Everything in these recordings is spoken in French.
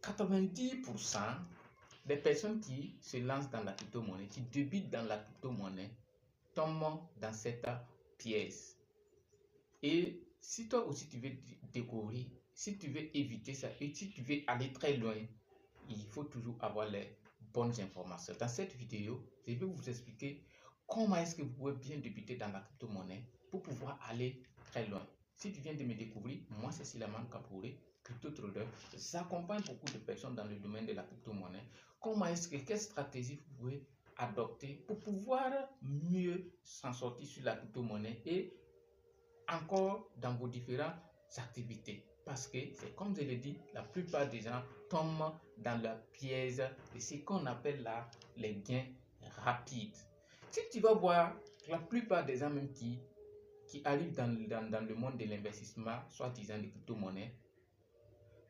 90% des personnes qui se lancent dans la crypto-monnaie, qui débutent dans la crypto-monnaie, tombent dans cette pièce. Et si toi aussi tu veux découvrir, si tu veux éviter ça et si tu veux aller très loin, il faut toujours avoir les bonnes informations. Dans cette vidéo, je vais vous expliquer comment est-ce que vous pouvez bien débuter dans la crypto-monnaie pour pouvoir aller très loin. Si tu viens de me découvrir, moi c'est Silaman Kapouré, crypto trader. J'accompagne beaucoup de personnes dans le domaine de la crypto-monnaie. Quelle stratégie vous pouvez adopter pour pouvoir mieux s'en sortir sur la crypto-monnaie et encore dans vos différentes activités. Parce que c'est comme je l'ai dit, la plupart des gens tombent dans la piège de ce qu'on appelle là les gains rapides. Si tu vas voir la plupart des gens même qui arrivent dans le monde de l'investissement, soi-disant des crypto-monnaies,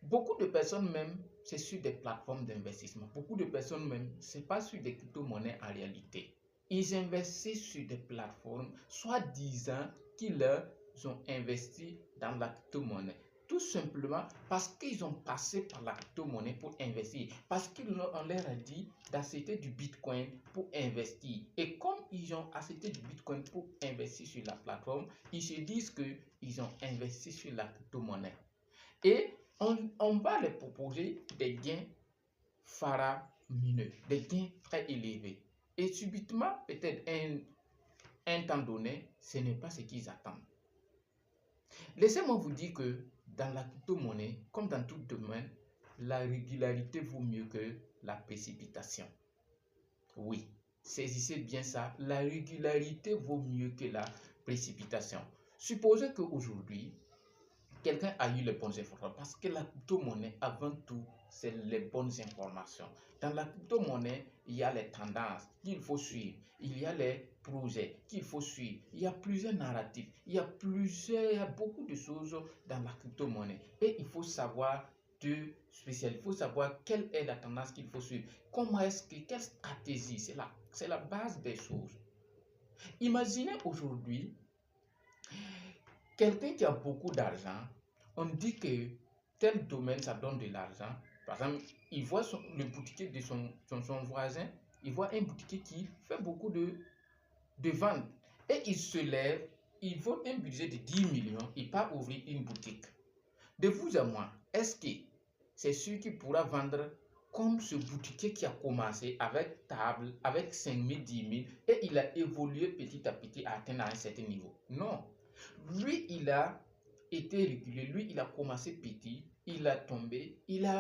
beaucoup de personnes même, c'est sur des plateformes d'investissement. Beaucoup de personnes même, c'est pas sur des crypto-monnaies en réalité. Ils investissent sur des plateformes, soi-disant qu'ils ont investi dans la crypto-monnaie. Tout simplement parce qu'ils ont passé par la crypto-monnaie pour investir. Parce qu'on leur a dit d'acheter du Bitcoin pour investir. Et comme ils ont acheté du Bitcoin pour investir sur la plateforme, ils se disent qu'ils ont investi sur la crypto-monnaie. Et on va leur proposer des gains faramineux, des gains très élevés. Et subitement, peut-être un temps donné, ce n'est pas ce qu'ils attendent. Laissez-moi vous dire que dans la crypto-monnaie, comme dans tout domaine, la régularité vaut mieux que la précipitation. Oui, saisissez bien ça, la régularité vaut mieux que la précipitation. Supposez qu'aujourd'hui, quelqu'un a eu les bonnes informations parce que la crypto-monnaie, avant tout, c'est les bonnes informations. Dans la crypto-monnaie, il y a les tendances qu'il faut suivre, il y a les projets qu'il faut suivre, il y a plusieurs narratifs, il y a beaucoup de choses dans la crypto-monnaie. Et il faut savoir il faut savoir quelle est la tendance qu'il faut suivre, quelle stratégie, c'est la base des choses. Imaginez aujourd'hui, quelqu'un qui a beaucoup d'argent, on dit que tel domaine, ça donne de l'argent. Par exemple, il voit le boutiquier de son voisin, il voit un boutiquier qui fait beaucoup de ventes. Et il se lève, il vaut un budget de 10 millions, il part ouvrir une boutique. De vous à moi, est-ce que c'est sûr qu'il pourra vendre comme ce boutiquier qui a commencé avec table, avec 5 000, 10 000, et il a évolué petit à petit à atteindre un certain niveau? Non. Lui, il a été régulé, lui, il a commencé petit, il a tombé, il a